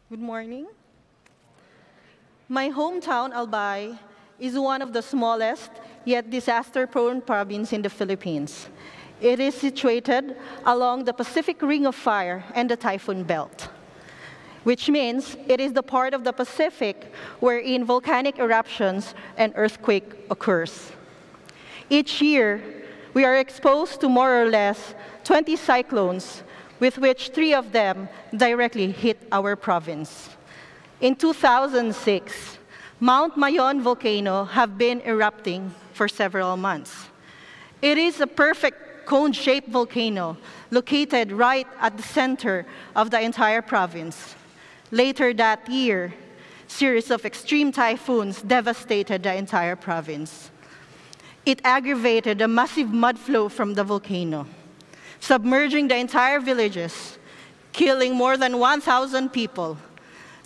Good morning. My hometown, Albay, is one of the smallest yet disaster-prone provinces in the Philippines. It is situated along the Pacific Ring of Fire and the Typhoon Belt, which means it is the part of the Pacific wherein volcanic eruptions and earthquake occurs. Each year, we are exposed to more or less 20 cyclones, with which 3 of them directly hit our province. In 2006, Mount Mayon volcano have been erupting for several months. It is a perfect cone-shaped volcano located right at the center of the entire province. Later that year, a series of extreme typhoons devastated the entire province. It aggravated a massive mud flow from the volcano, submerging the entire villages, killing more than 1,000 people,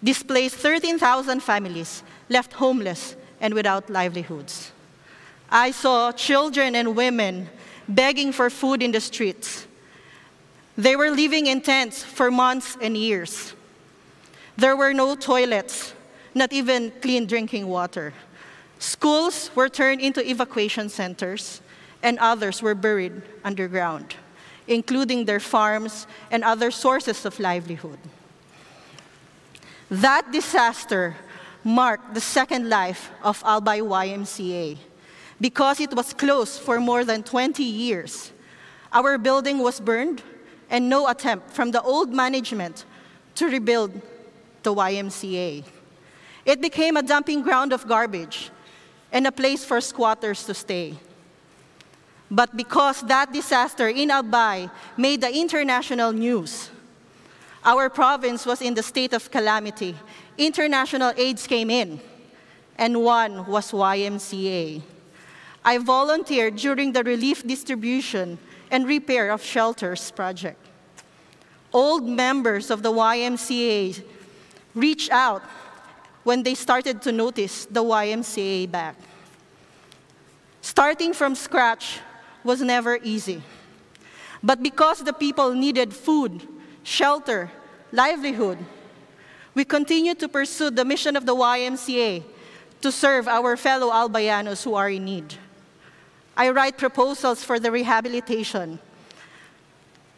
displaced 13,000 families, left homeless and without livelihoods. I saw children and women begging for food in the streets. They were living in tents for months and years. There were no toilets, not even clean drinking water. Schools were turned into evacuation centers, and others were buried underground, including their farms and other sources of livelihood. That disaster marked the second life of Albay YMCA because it was closed for more than 20 years. Our building was burned, and no attempt from the old management to rebuild the YMCA. It became a dumping ground of garbage and a place for squatters to stay. But because that disaster in Albay made the international news, our province was in the state of calamity. International aids came in, and one was YMCA. I volunteered during the relief distribution and repair of shelters project. Old members of the YMCA reached out when they started to notice the YMCA back. Starting from scratch was never easy. But because the people needed food, shelter, livelihood, we continue to pursue the mission of the YMCA to serve our fellow Albayanos who are in need. I write proposals for the rehabilitation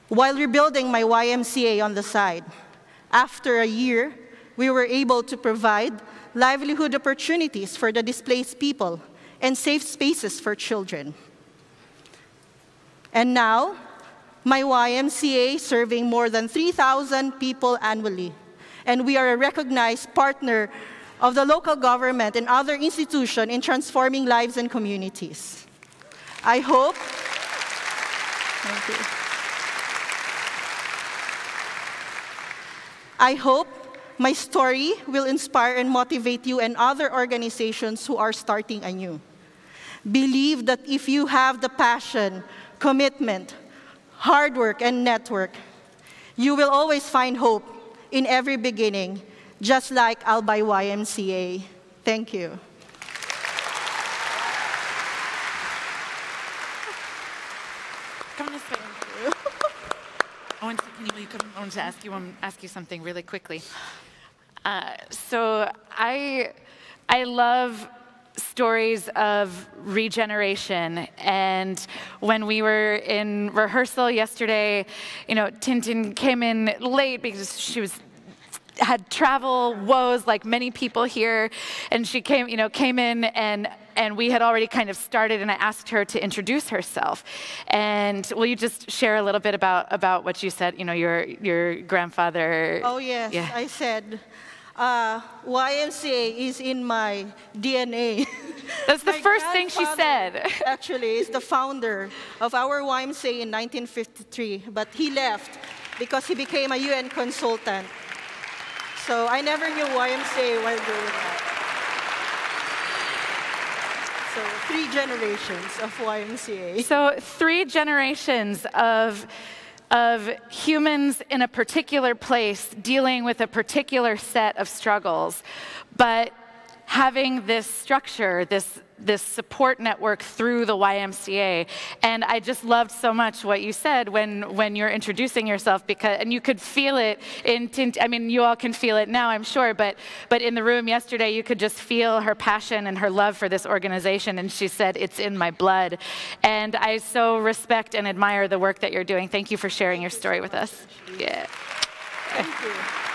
while rebuilding my YMCA on the side. After a year, we were able to provide livelihood opportunities for the displaced people and safe spaces for children. And now, my YMCA serving more than 3,000 people annually, and we are a recognized partner of the local government and other institutions in transforming lives and communities. I hope, thank you. I hope my story will inspire and motivate you and other organizations who are starting anew. Believe that if you have the passion, commitment, hard work, and network, you will always find hope in every beginning, just like Albay YMCA. Thank you. Come this way. I wanted to ask you something really quickly. So I love stories of regeneration, and when we were in rehearsal yesterday, Tintin came in late because she had travel woes like many people here, and she came in and we had already kind of started, and I asked her to introduce herself. And will you just share a little bit about what you said, your grandfather? Oh yes, yeah. I said, YMCA is in my DNA. That's the first thing she said. Actually, is the founder of our YMCA in 1953, but he left because he became a UN consultant. So I never knew YMCA while doing that. So 3 generations of YMCA. So 3 generations of humans in a particular place dealing with a particular set of struggles, but having this structure, this this support network through the YMCA. And I just loved so much what you said when you're introducing yourself, because, and you could feel it in, I mean, you all can feel it now, I'm sure, but in the room yesterday, you could just feel her passion and her love for this organization, and she said, it's in my blood. And I so respect and admire the work that you're doing. Thank you for sharing your story with us. Yeah. Thank you.